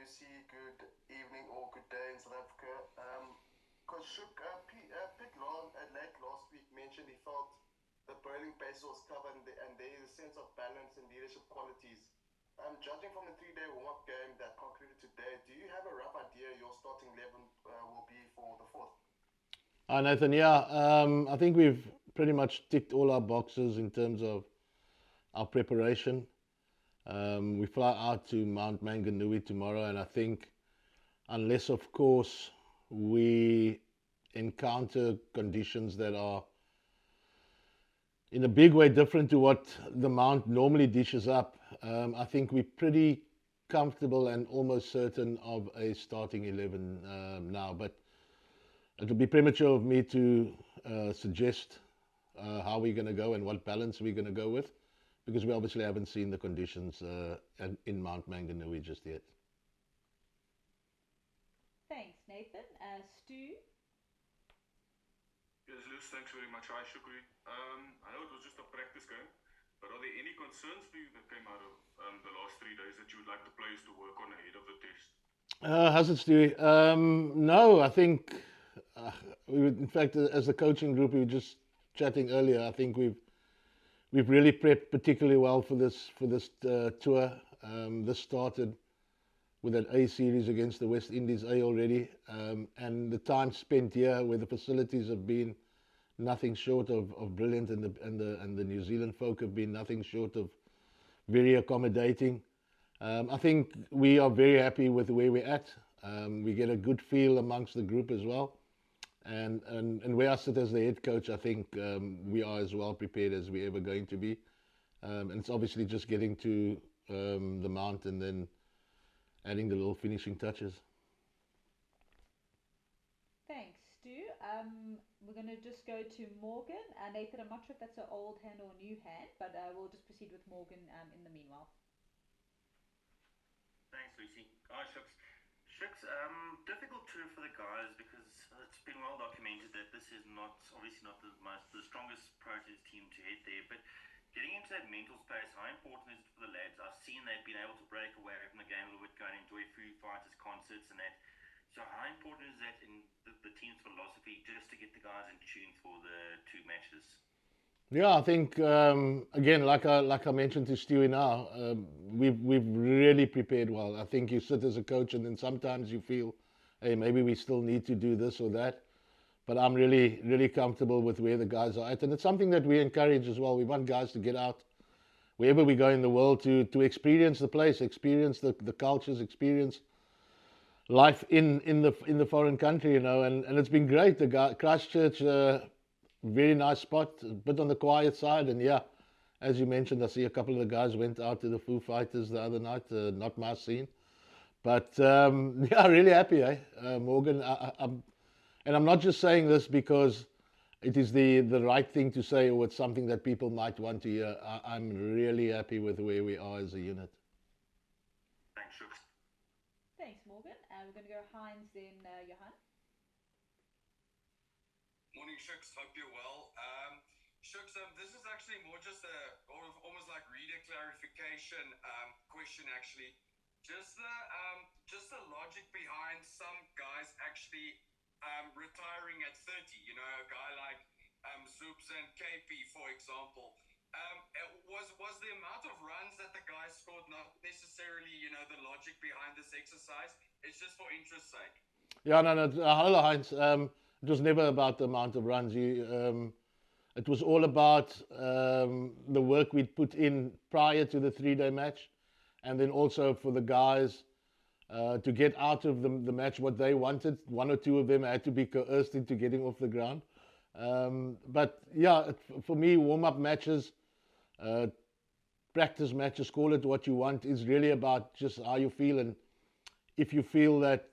Lucy. Good evening or good day in South Africa. Because late last week mentioned he felt the bowling pace was covered and there is a sense of balance and leadership qualities. Judging from the three-day warm-up game that concluded today, do you have a rough idea your starting 11 will be for the fourth? Hi, Nathan. Yeah, I think we've pretty much ticked all our boxes in terms of our preparation. We fly out to Mount Manganui tomorrow, and I think, unless, of course, we encounter conditions that are in a big way different to what the Mount normally dishes up, I think we're pretty comfortable and almost certain of a starting 11 now. But it would be premature of me to suggest how we're going to go and what balance we're going to go with, because we obviously haven't seen the conditions in Mount Manganui just yet. Thanks, Nathan. Stu? Yes, Liz, thanks very much. Hi, Shukri. I know it was just a practice game, but are there any concerns for you that came out of the last 3 days that you would like the players to work on ahead of the test? How's it, Stewie? No, I think, in fact, as a coaching group, we were just chatting earlier. I think we've really prepped particularly well for this tour. This started with an A series against the West Indies A already, and the time spent here, where the facilities have been nothing short of brilliant, and the New Zealand folk have been nothing short of very accommodating. I think we are very happy with where we're at. We get a good feel amongst the group as well. And where I sit as the head coach, I think we are as well prepared as we're ever going to be. And it's obviously just getting to the Mount and then adding the little finishing touches. Thanks, Stu. We're going to just go to Morgan. Nathan, I'm not sure if that's an old hand or a new hand, but we'll just proceed with Morgan in the meanwhile. Thanks, Lucy. Hi, Shucks. Shucks, difficult tour for the guys because it's been well documented that this is obviously not the strongest Proteas team to head there, but getting into that mental space, how important is it for the lads? I've seen they've been able to break away from the game a little bit, go and enjoy Foo Fighters concerts and that. So how important is that in the team's philosophy just to get the guys in tune for the two matches? Yeah, I think again, like I mentioned to Stewie now, we've really prepared well. I think you sit as a coach, and then sometimes you feel, hey, maybe we still need to do this or that. But I'm really comfortable with where the guys are at, and it's something that we encourage as well. We want guys to get out wherever we go in the world to experience the place, experience the cultures, experience life in the foreign country, and it's been great. Christchurch. Very nice spot, a bit on the quiet side, and yeah, as you mentioned, I see a couple of the guys went out to the Foo Fighters the other night, not my scene, but yeah, really happy, Morgan. I'm not just saying this because it is the right thing to say or it's something that people might want to hear. I'm really happy with where we are as a unit. Thanks, Shooks. Thanks, Morgan. We're going to go Heinz, then Johan. Morning, Shooks. Hope you're well. Shooks, this is actually more just almost like reader clarification question, actually. Just the logic behind some guys actually retiring at 30. You know, a guy like Zoops and KP, for example. Was the amount of runs that the guys scored not necessarily, the logic behind this exercise? It's just for interest's sake. Yeah, no. Hello, Heinz. It was never about the amount of runs. It was all about the work we'd put in prior to the 3-day match, and then also for the guys to get out of the match what they wanted. One or two of them had to be coerced into getting off the ground. But yeah, for me, warm-up matches, practice matches, call it what you want, is really about just how you feel. And if you feel that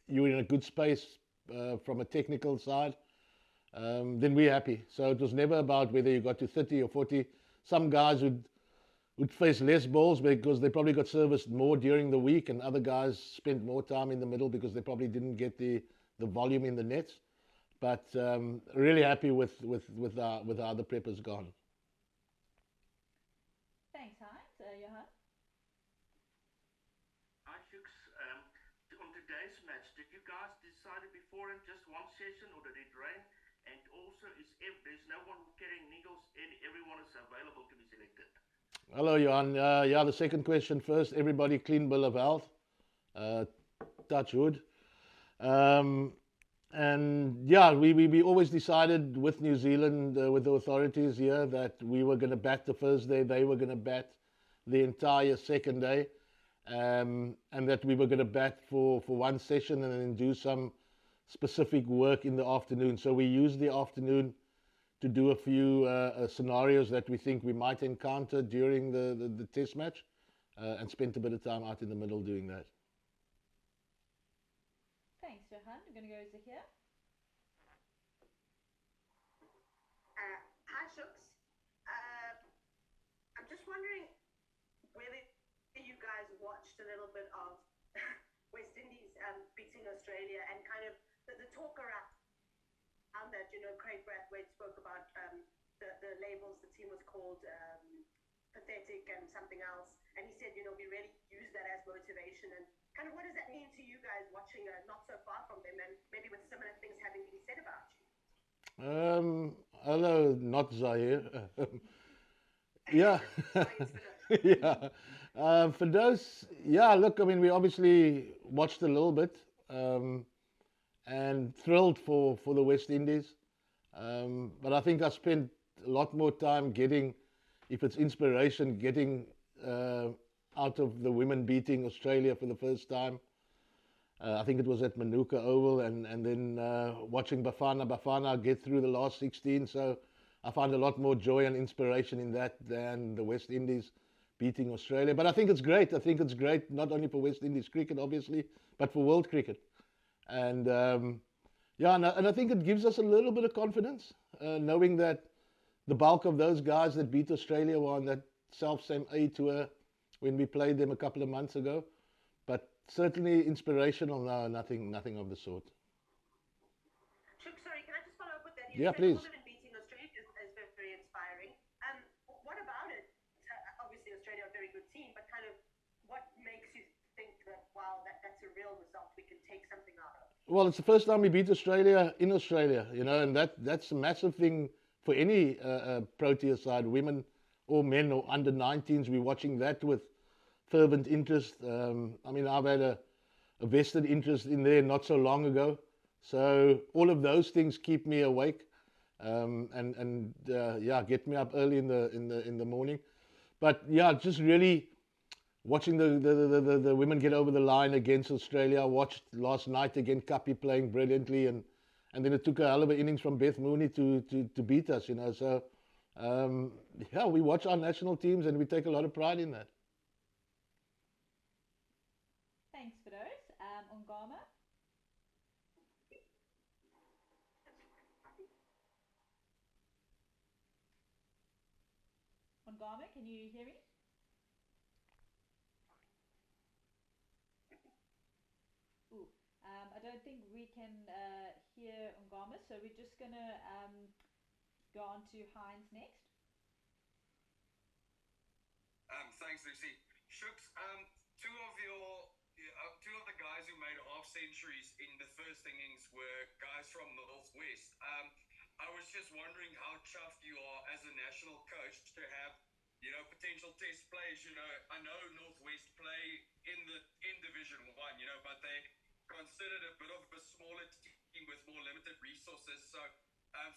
you're in a good space from a technical side, then we're happy. So it was never about whether you got to 30 or 40. Some guys would face less balls because they probably got serviced more during the week, and other guys spent more time in the middle because they probably didn't get the volume in the nets. But really happy with how the prep has gone. Thanks, Heinz. Johan? Hi, On today's match, did you guys decide it before in just one session, or did it rain? And also, there's no one carrying needles, and everyone is available to be selected? Hello, Johan. Yeah, the second question first. Everybody clean bill of health. Touch wood. And yeah, we always decided with New Zealand, with the authorities here, that we were going to bat the first day, they were going to bat the entire second day, and that we were going to bat for one session and then do some specific work in the afternoon. So we used the afternoon to do a few scenarios that we think we might encounter during the test match, and spent a bit of time out in the middle doing that. Thanks, Johan. We're going to go over here. Hi, Shooks. I'm just wondering whether you guys watched a little bit of West Indies beating Australia, and kind of the talk around that, Craig Brathwaite spoke about the labels the team was called, pathetic and something else, and he said, we really use that as motivation, and kind of what does that mean to you guys watching not so far from them, and maybe with similar things having been said about you? Hello, not Zahir. Yeah. Yeah. For those, yeah, look, I mean, we obviously watched a little bit, and thrilled for the West Indies. But I think I spent a lot more time getting, if it's inspiration, getting out of the women beating Australia for the first time. I think it was at Manuka Oval, and then watching Bafana get through the last 16. So I found a lot more joy and inspiration in that than the West Indies beating Australia. But I think it's great. I think it's great not only for West Indies cricket, obviously, but for world cricket. And yeah, and I think it gives us a little bit of confidence, knowing that the bulk of those guys that beat Australia were on that self-same A tour when we played them a couple of months ago. But certainly inspirational, no, nothing of the sort. Shuk, sorry, can I just follow up with that? Yeah, please. The women beating Australia is very inspiring. What about it? Obviously, Australia are a very good team, but kind of what makes you think that, wow, that's a real result we can take something out of? Well, it's the first time we beat Australia in Australia, and that's a massive thing for any Proteas side, women or men or under 19s. We're watching that with fervent interest. I mean, I've had a vested interest in there not so long ago. So all of those things keep me awake, and yeah, get me up early in the morning. But yeah, just really watching the women get over the line against Australia. I watched last night again, Kapi playing brilliantly, and then it took a hell of an innings from Beth Mooney to beat us, So yeah, we watch our national teams and we take a lot of pride in that. Thanks for those. Ongama? Ongama, can you hear me? Ooh, I don't think we can hear Ongama, so we're just going to go on to Heinz next. Thanks, Lucy. Shooks, two of the guys who made half centuries in the first innings were guys from Northwest. I was just wondering how chuffed you are as a national coach to have, potential test players. I know Northwest play in Division 1, but they considered a bit of a smaller team with more limited resources. So,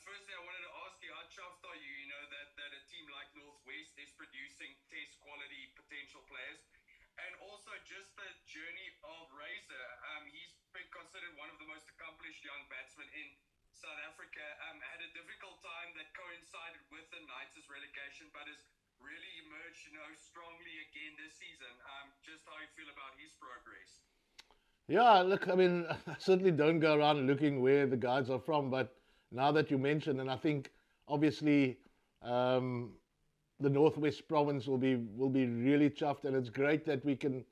firstly, I wanted to ask you, how chuffed are you, that a team like Northwest is producing test quality potential players? And also just the journey of Razor. He's been considered one of the most accomplished young batsmen in South Africa. Had a difficult time that coincided with the Knights' relegation, but has really emerged, strongly again this season. Just how you feel about his progress? Yeah, look, I mean, I certainly don't go around looking where the guys are from, but now that you mention, and I think obviously the Northwest Province will be really chuffed, and it's great that we can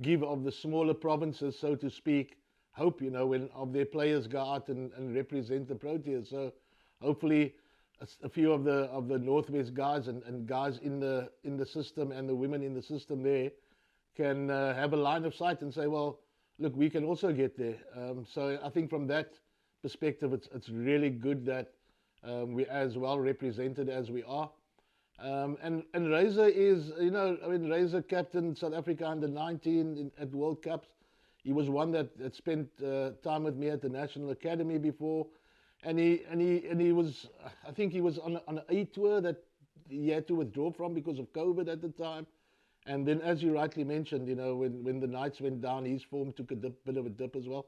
give of the smaller provinces, so to speak, hope, when of their players go out and represent the Proteas. So hopefully a few of the Northwest guys and guys in the system and the women in the system there can have a line of sight and say, well, look, we can also get there. So I think from that perspective, it's really good that we're as well represented as we are. And Razor is, I mean, Razor captained South Africa under 19 at World Cups. He was one that spent time with me at the National Academy before, and he was, I think he was on an A tour that he had to withdraw from because of COVID at the time. And then, as you rightly mentioned, when the Knights went down, his form took a bit of a dip as well.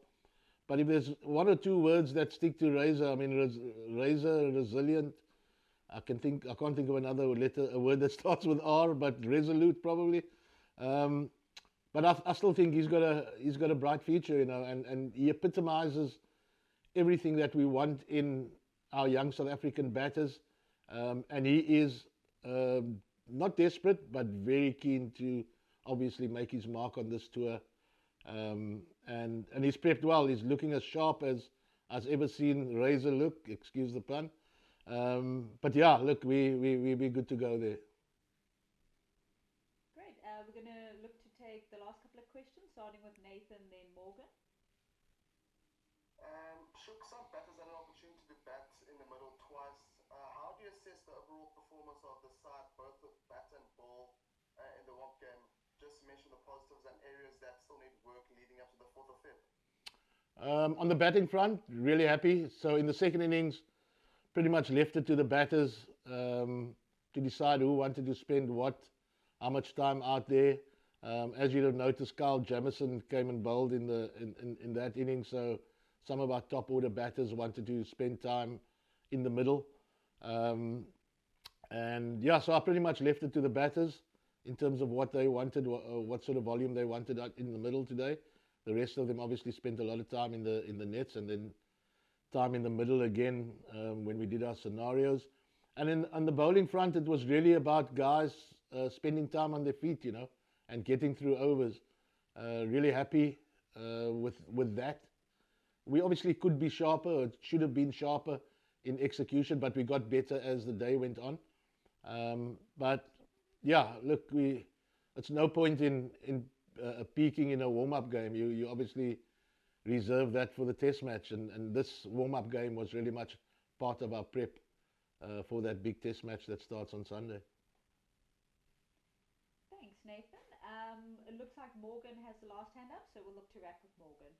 But if there's one or two words that stick to Razor, I mean, Razor, resilient. I can't think of another a word that starts with R, but resolute probably. But I still think he's got a bright future, and he epitomizes everything that we want in our young South African batters. And he is not desperate, but very keen to obviously make his mark on this tour. And he's prepped well. He's looking as sharp as I've ever seen Razor look, excuse the pun. But yeah, look, we're good to go there. Great. We're going to look to take the last couple of questions, starting with Nathan, then Morgan. Shook, some batters had an opportunity to bat in the middle twice. How do you assess the overall performance of the side, both with bat and ball, in the WOP game? Just mention the positives and areas that still need work leading up to the 4th of Feb. On the batting front, really happy. So in the second innings, pretty much left it to the batters to decide who wanted to spend how much time out there. As you'd have noticed, Kyle Jamieson came and bowled in that inning, so some of our top order batters wanted to spend time in the middle. And yeah, so I pretty much left it to the batters in terms of what they wanted, what sort of volume they wanted out in the middle today. The rest of them obviously spent a lot of time in the nets, and then time in the middle again when we did our scenarios. And then on the bowling front, it was really about guys spending time on their feet, and getting through overs. Really happy with that. We obviously could be sharper, or should have been sharper in execution, but we got better as the day went on. But yeah, look, it's no point in peaking in a warm-up game. You obviously reserve that for the test match, and this warm-up game was really much part of our prep for that big test match that starts on Sunday. Thanks, Nathan. It looks like Morgan has the last hand up, so we'll look to wrap with Morgan.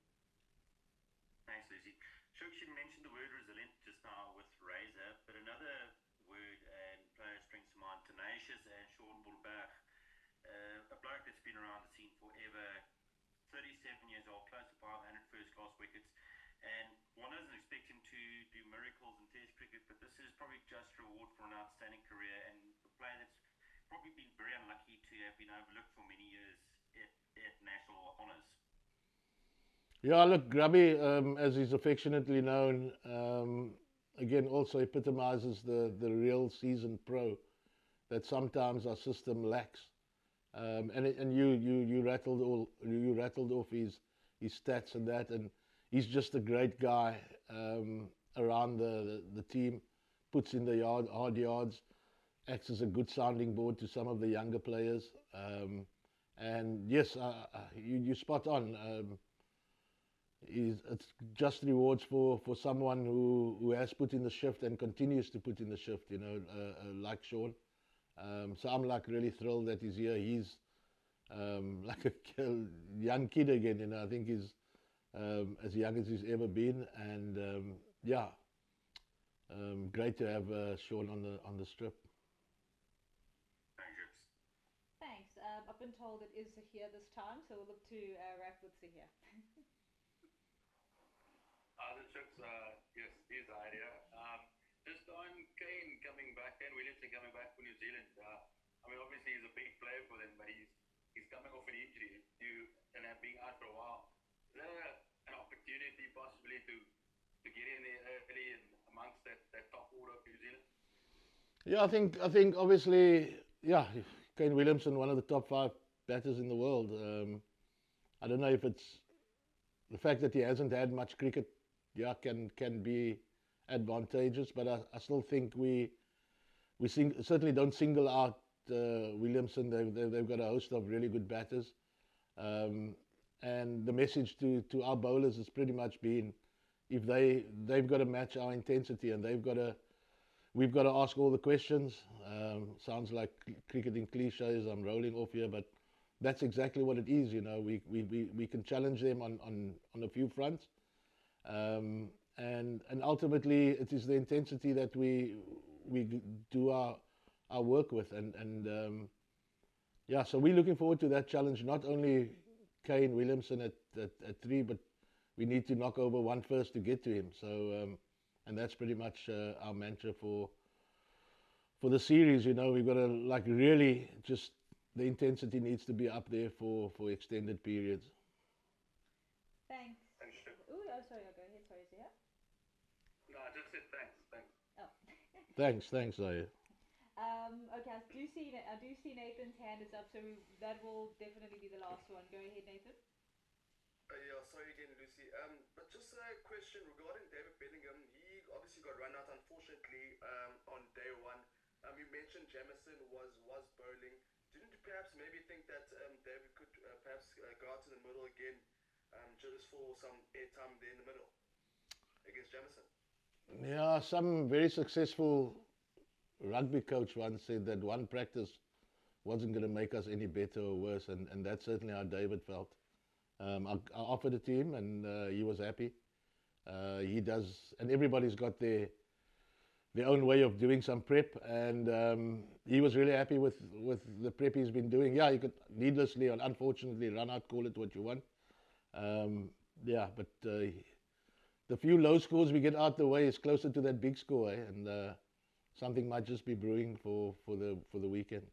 Thanks, Lucy. Shuk, you mentioned the word resilient just now with Razor, but another word and player springs to mind, tenacious, and Sean Bulberg, a bloke that's been around the scene forever, 37 years old, close to 500 first-class wickets, and one doesn't expect him to do miracles in Test cricket, but this is probably just reward for an outstanding career, and a player that's probably been very unlucky to have been overlooked for many years at national honours. Yeah, look, Grubby, as he's affectionately known, again also epitomizes the real seasoned pro that sometimes our system lacks. And you rattled off his stats and that, and he's just a great guy around the team, puts in the hard yards, acts as a good sounding board to some of the younger players. And yes, you spot on. It's just rewards for someone who has put in the shift and continues to put in the shift, like Sean. So I'm like really thrilled that he's here. He's like a young kid again, I think he's as young as he's ever been, and great to have Sean on the strip. Thanks. I've been told it is Zahir this time, so we'll look to wrap with Zahir. Yes, here's the idea. Just on Kane Williamson coming back for New Zealand. Obviously he's a big player for them, but he's coming off an injury and being out for a while. Is there an opportunity possibly to get in there early and amongst that top order of New Zealand? Yeah, I think obviously, Kane Williamson, one of the top 5 batters in the world. I don't know if it's the fact that he hasn't had much cricket, can be advantageous, but I still think we certainly don't single out Williamson. They've got a host of really good batters. and the message to our bowlers has pretty much been, if they've got to match our intensity, and we've got to ask all the questions. Sounds like cricketing cliches, I'm rolling off here, but that's exactly what it is. You know, we can challenge them on a few fronts, and ultimately it is the intensity that we do our work with, and yeah, so we're looking forward to that challenge. Not only Kane Williamson at 3, but we need to knock over one first to get to him. So and that's pretty much our mantra for the series. You know, we've got to like really just, the intensity needs to be up there for extended periods. Thanks. Thanks, Shuk. Oh, sorry, I'll go ahead. Sorry, Zia. No, I just said thanks. Oh. Thanks, Zaya. Okay, I do see Nathan's hand is up, so that will definitely be the last one. Go ahead, Nathan. Yeah, sorry again, Lucy. But just a question regarding David Bellingham. He obviously got run out, unfortunately, on day one. You mentioned Jamison was bowling. Didn't you perhaps maybe think that David could perhaps go out in the middle again, just for some airtime there in the middle against Jamison? Yeah, some very successful rugby coach once said that one practice wasn't going to make us any better or worse, and that's certainly how David felt. I offered it to him, and he was happy. He does, and everybody's got their own way of doing some prep, and he was really happy with the prep he's been doing. Yeah, he could needlessly or unfortunately run out, call it what you want. Yeah, but the few low scores we get out the way is closer to that big score, and something might just be brewing for the weekend.